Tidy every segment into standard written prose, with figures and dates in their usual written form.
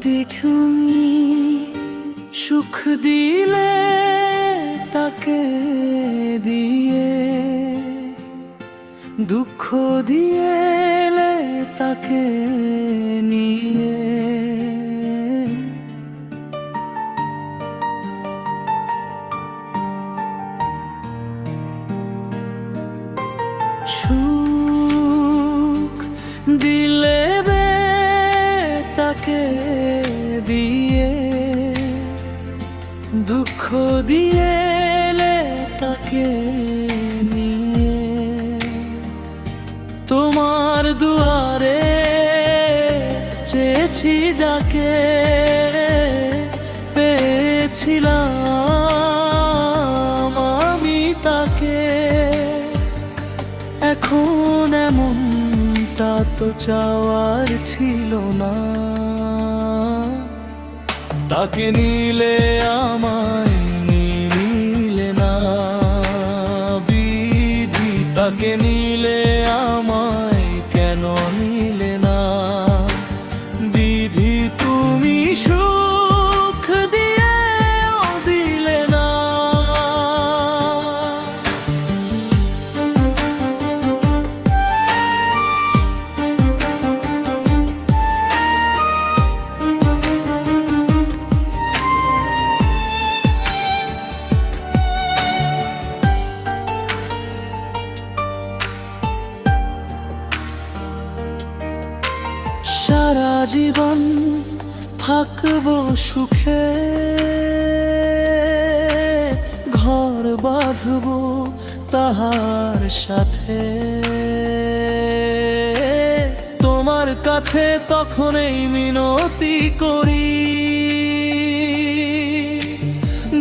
তুমি সুখ দিলে তাকে দিয়ে, দুঃখ দিয়েলে তাকে নিয়ে। সুখ দিলে তাকে দিয়ে, দুঃখ দিয়েলে তাকে নিয়ে। তোমার দুয়ারে চেয়েছি যাকে, পেয়েছিলাম আমি তাকে। এখন এমনটা তো চাওয়ার ছিল না, তাকে নিলে আমায় নিলে না। বিধি তাকে নিলে আমায় কেন নিলে না? বিধি তুমি সুখ দিয়েও দিলে না। সারা জীবন থাকবো সুখে, ঘর বাঁধবো তাহার সাথে। তোমার কাছে তখন এই মিনতি করি,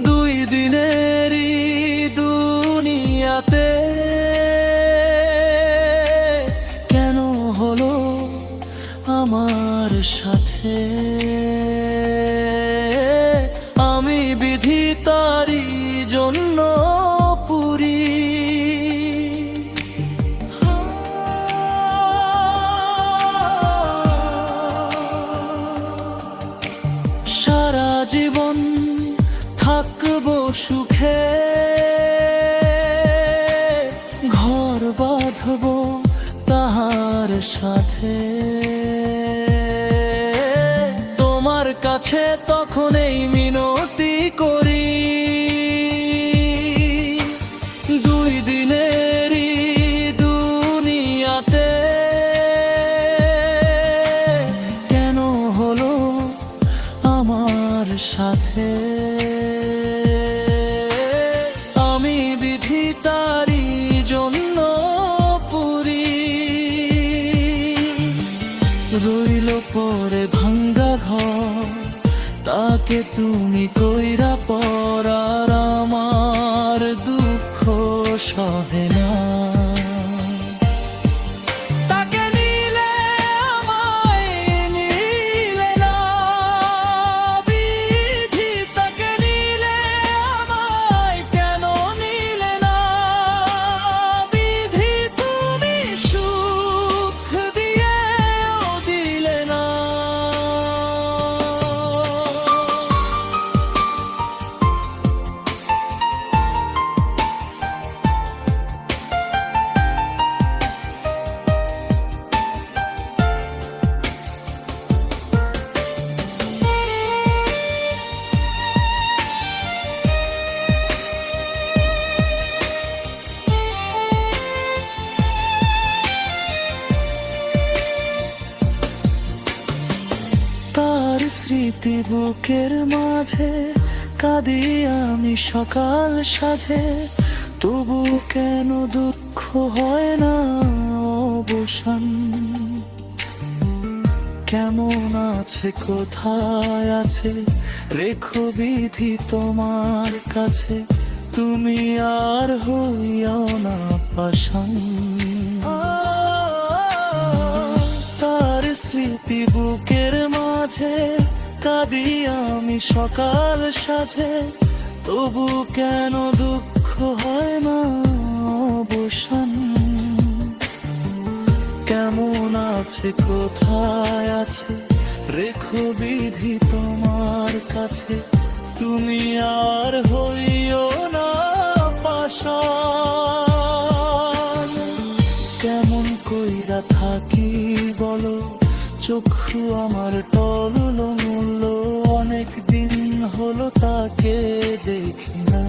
দুই দিনেরই দুনিয়াতে কেন হলো আমার সাথে? আমি বিধি তারি জন্য পুরি। সারা জীবন থাকবো সুখে, ঘর বাঁধবো তাহার সাথে। তোমার কাছে তখন এই মিনতি করি, দুই দিনেরই দুনিয়াতে কেন হলো আমার সাথে? আমি বিধি তারি জন্য পুরি। রইল পরে ভাঙ্গা ঘর, তাকে তুমি কইরা পর, আর আমার দুঃখ সহে না। তাকে নিলে আমায় নিলে না। বিধি তাকে নিলে আমায় কেন নিলে না? বিধি তুমি সুখ দিয়েও দিলে না। তার স্মৃতি বুকের মাঝে কাঁদি আমি সকাল সাজে। তবু কেন দুঃখ হয় না অবসান? কেমন আছে কোথায় আছে রেখো বিধি তোমার কাছে, তুমি আর হইয়াও না পাষাণ। তার স্মৃতি বুকের মাঝে কাঁদি আমি সকাল সাজে। তবু কেন দুঃখ হয় না অবসান? কেমন আছে কোথায় আছে রেখো বিধি তোমার কাছে, তুমি আর হইও না পাষাণ। কেমন কইরা থাকি বলো, চক্ষু আমার টললো মূল্য, অনেক দিন হলো তাকে দেখি না।